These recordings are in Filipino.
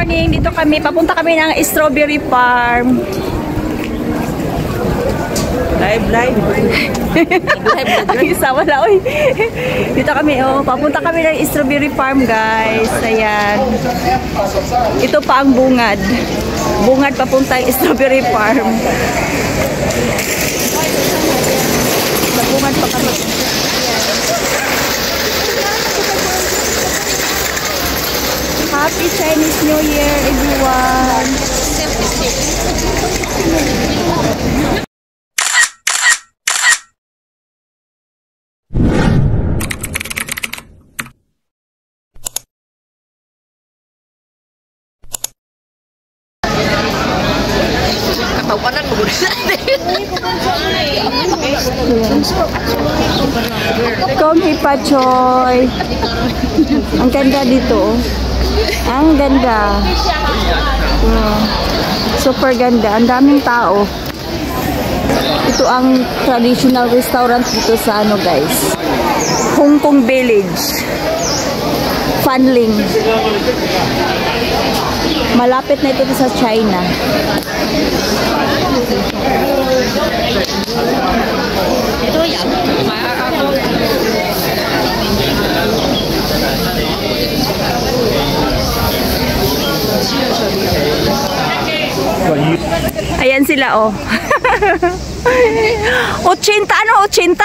morning. Dito kami. Papunta kami ng strawberry farm. Live. Isa wala, oy. Dito kami, oh. Papunta kami ng strawberry farm, guys. Ayan. Ito pa ang bungad. Bungad papunta ng strawberry farm. Bungad pa kami. Happy Chinese New Year, everyone. Katawanan mo gud. Konghi Pachoy. Ang ganda dito. Ang ganda. Super ganda. Ang daming tao. Ito ang traditional restaurant dito sa ano, guys. Hong Kong Village. Fanling. Malapit na ito sa China. Ito yan. Ayan sila, oh. 80, ano? 80?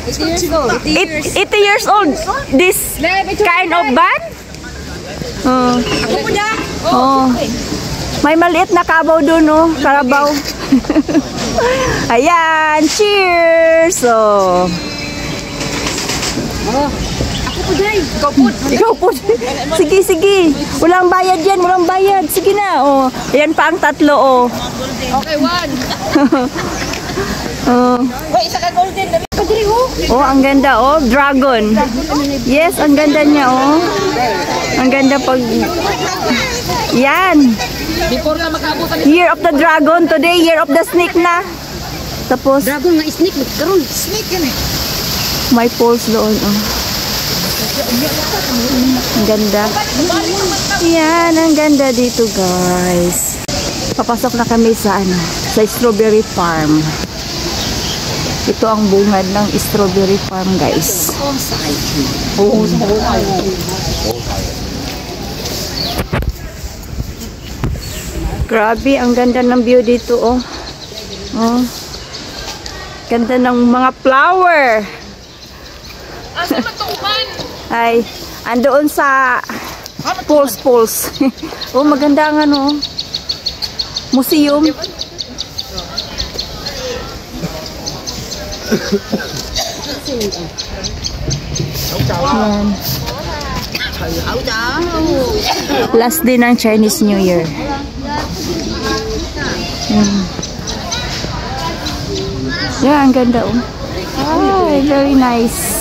80 years old. This kind of band? Oh. May maliit na kabaw dun, oh. Karabaw. Ayan. Cheers! Oh. Ako po dai. Ikaw po. Sige. Walang bayad yan. Walang bayad. Sige na. Oh. Ayan pa ang tatlo, oh. Okay, one. Wait, isa ka golden. Oh, ang ganda, oh. Dragon. Yes, ang ganda niya, oh. Ang ganda pag... Yan. Before na makabutan. Year of the Dragon. Today, Year of the Snake na. Tapos... Dragon nga snake. Karon snake yan eh. May poles doon, oh. Ang ganda. Yan, ang ganda dito, guys. Papasok na kami sa ano, sa strawberry farm. Ito ang bungad ng strawberry farm, guys. Grabe, ang ganda ng view dito, oh. Oh. Ganda ng mga flower. Asa matuman? Ay, andoon sa Pulse. Oh, maganda ang ano, museum. Yan. Last day ng Chinese New Year. Yeah, ang ganda, oh. Ay, very nice.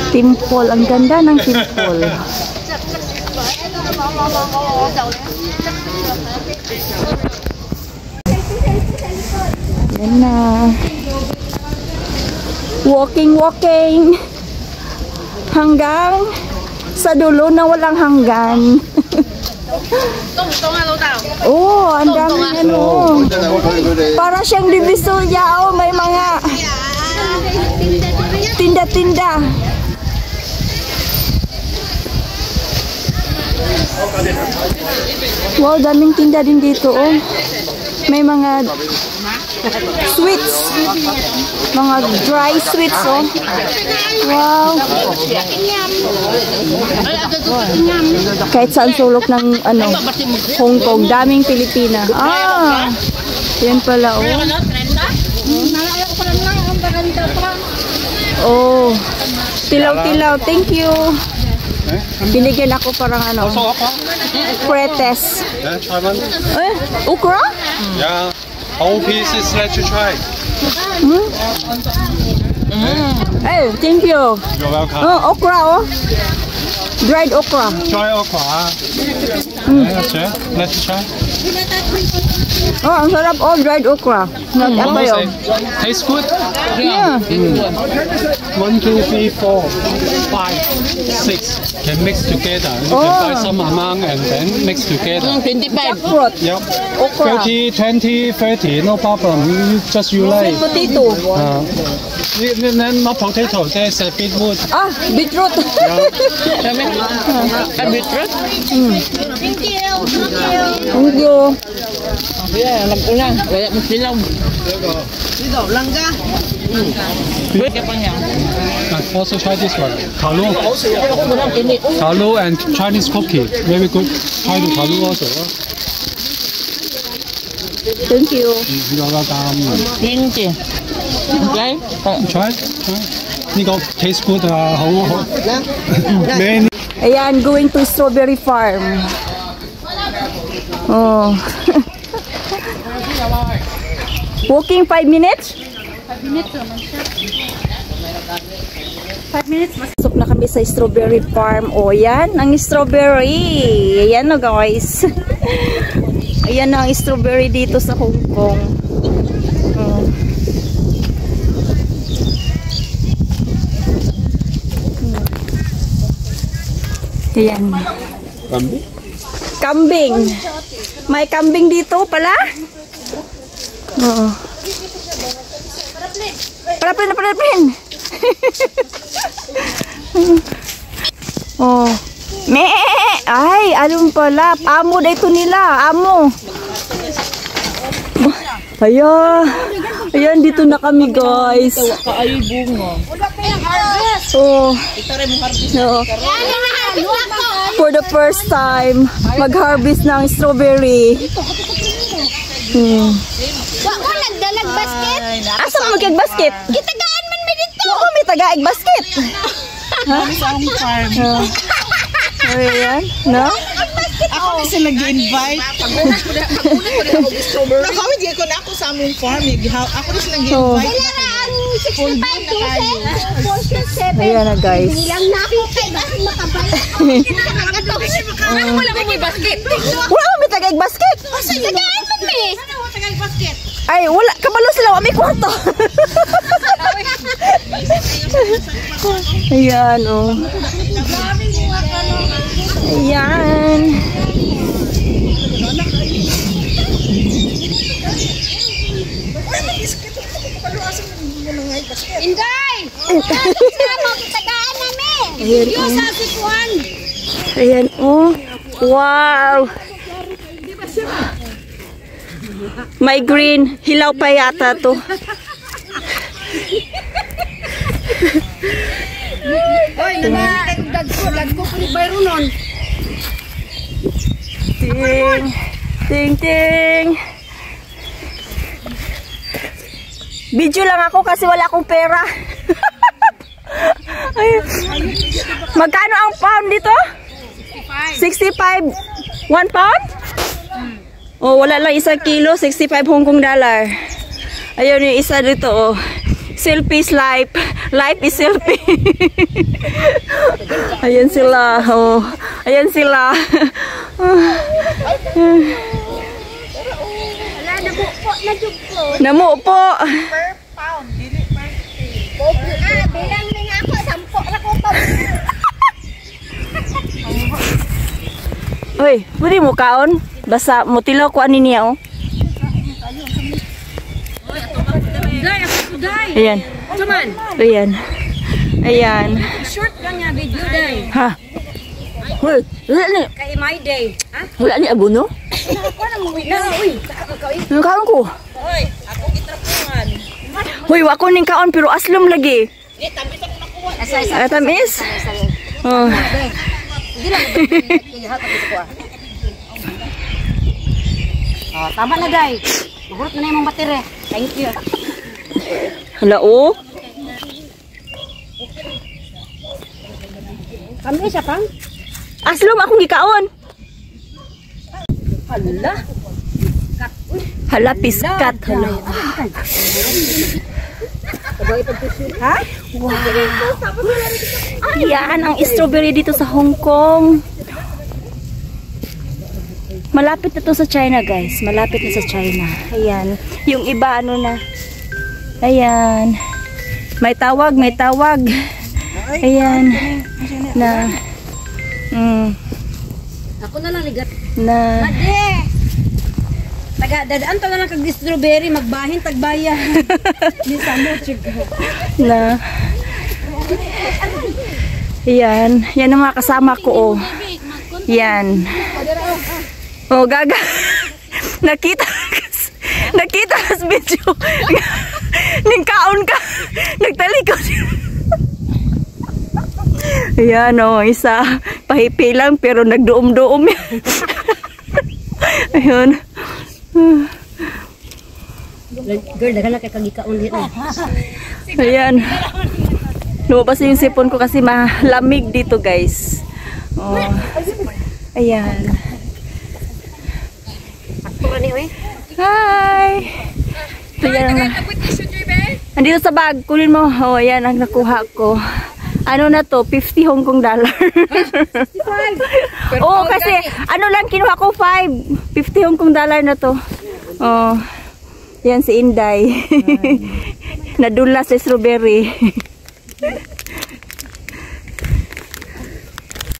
Temple, ang ganda ng temple. Yan na. Walking. Hanggang sa dulo na walang hanggan. Oh, ang daming ano. Para siyang Divisoria, oh, may mga tinda-tinda. Wow, daming tinda din dito, oh. May mga sweets. Mga dry sweets, oh. Wow. Kahit saan sulok ng ano, Hong Kong, daming Pilipina. Ah, yan pala, oh. Oh, tilaw-tilaw. Thank you. Binigyan ako parang ano, pretes. Okra? Yeah, whole pieces. Let you try. Hey, thank you. You're welcome. Oh, okra, oh. Dried okra. Dry okra. Let's try. Oh, ang sarap. Oh, dried okra. Nag-apa Say, yun. taste good? Yeah. 1, 2, 3, 4, 5, 6. Can mix together. You can buy some amount and then mix together. 25. Fruit. Yep. Okra. 30, 20, 30. No problem. You like. Potato. Not potato. There's a beetroot. Ah, beetroot. Beetroot? Thank you. Yeah, alam ko na. Wala mo silaw. Also try this one. Kalu. Kalu and Chinese cookie. Very good. Try the kalu also. Thank you. You're welcome. Hindi. Okay? Try. Try. 呢個 taste good 啊，好好。Many. Ayan, going to strawberry farm. Oh. Walking 5 minutes? 5 minutes naman siya. 5 minutes. Masok na kami sa strawberry farm. O, yan ang strawberry. Ayan o, guys. Ayan ang strawberry dito sa Hong Kong. Oh. Ayan. Kambing. May kambing dito pala? Oo. Palapin. Oh. Me! Ay, alam pala. Amo dito nila. Amo. Ayan, dito na kami, guys. Kaayoy bunga. Oh. No. For the first time, mag-harvest ng strawberry. Wako nagdalag basket. Asa mo mag-basket? Gitagaan man may dito. Oo, may taga-egg basket. Sa akong farm. Ayan, no? Ako na sila nag-invite. Nakawid ko na ako sa among farm. Ako na sila nag-invite. Kailangan 65 doses. 7. Ayan na, guys. Nilang nakita bakit makabay. Wala mo may basket. Wala, may taga-egg basket. Tagaan man may. Ay, wala. Kabalo sila. May kwarto. Ayan, oh. Ayan. Inday! Sama tagaan namin. Ayan, Yung sa sikuan. Ayan, oh. Wow. May green. Hilaw pa yata to. Oy, dagko ko ni Bayro nun. Ting. Video lang ako kasi wala akong pera. Ay. Magkano ang pound dito? 65. 1 pound? Oh, wala lang 1 kilo, 65 Hong Kong dollar. Ayun yung isa dito, oh. Selfie is life. Life is selfie. Ayan sila, oh. Ayan sila. Wala na po na jugpo. Namo po. Bilang na nga ako, 10 na ko pa. Uy, pwede mo kaon? Basta mo tilaw ko ani niya, oh. Ayan. Ayan. Short lang nga video day. Ha? Hoy, wala ni. Kay my day. Ha? Wala ni abono? Yung kaon ko. Hoy, ako gitrapungan. Hoy, wako ning kaon pero aslom lagi. Tamis ako nakuha. Ah, tamis? Oh. Tama na day. Mahurot na yung batere. Thank you. Hala, oh. Kami siya pang? Aslom akong gikaon. Hala, piskat. Hala. Ha? Wow. Yan ang strawberry dito sa Hong Kong. Malapit na to sa China, guys. Malapit na sa China. Ayan. Yung iba, ano na. Ayan. May tawag, may tawag. Ayan. Na. Ako na lang ligat. Na. Made! Dadaan to na lang kag strawberry, magbahin, tagbayan. Di sa mo, chiga. Na. Ayan. Yan ang mga kasama ko, oh. Yan. Oh, gaga. Nakita sa video. Ningkaon ka. Nagtalikod. Ayan, oh, isa. Pahipi lang pero nagduom-duom yan. Ayun. Girl, dagan na kay kagikaon dito. Ayan. Lumabas yung sipon ko kasi malamig dito, guys. Oh. Ayan. Hi! Ito yan. Andito sa bag. Kunin mo. Oh, ayan ang nakuha ko. Ano na to? 50 Hong Kong dollar. Oo, kasi ano lang kinuha ko 5. 50 Hong Kong dollar na to. Oh. Yan si Inday. Nadula sa strawberry.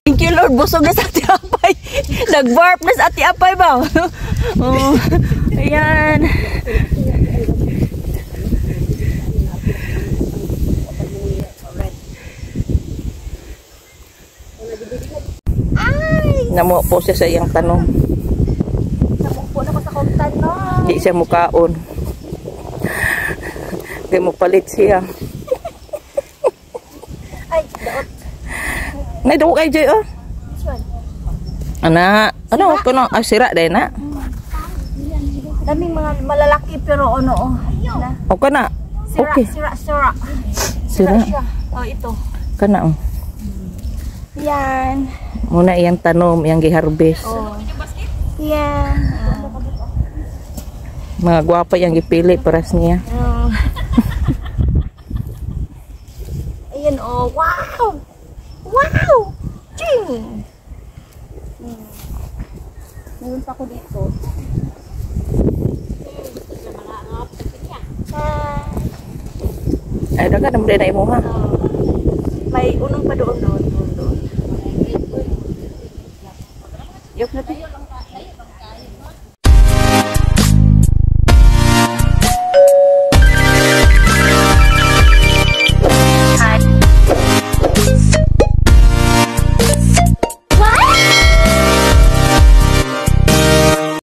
Thank you Lord, busog na sa ati apay. Nag-barf na sa ati apay ba? Oh, ayan. Namo po siya sa iyang tanong. Namo po na ko sa kong tanong. Di siya mukaon. Kaya mo palit siya. Ay, daot. Ngay daw kay Jay, oh. Ana, ano ko no? Ay, sira din na. Daming mga malalaki pero ano, oh. O kana. Okay. Sira. Sira. Oh, ito. Kana, oh. Yan. Muna iyang tanom, iyang giharvest. Oh. Yan. Mga gwapa iyang gipili paras niya. Oh. Ayan, oh. Wow! Wow! Ching! Meron pa ko dito. Ay, dagat naman din na imo ha. May unong pa doon.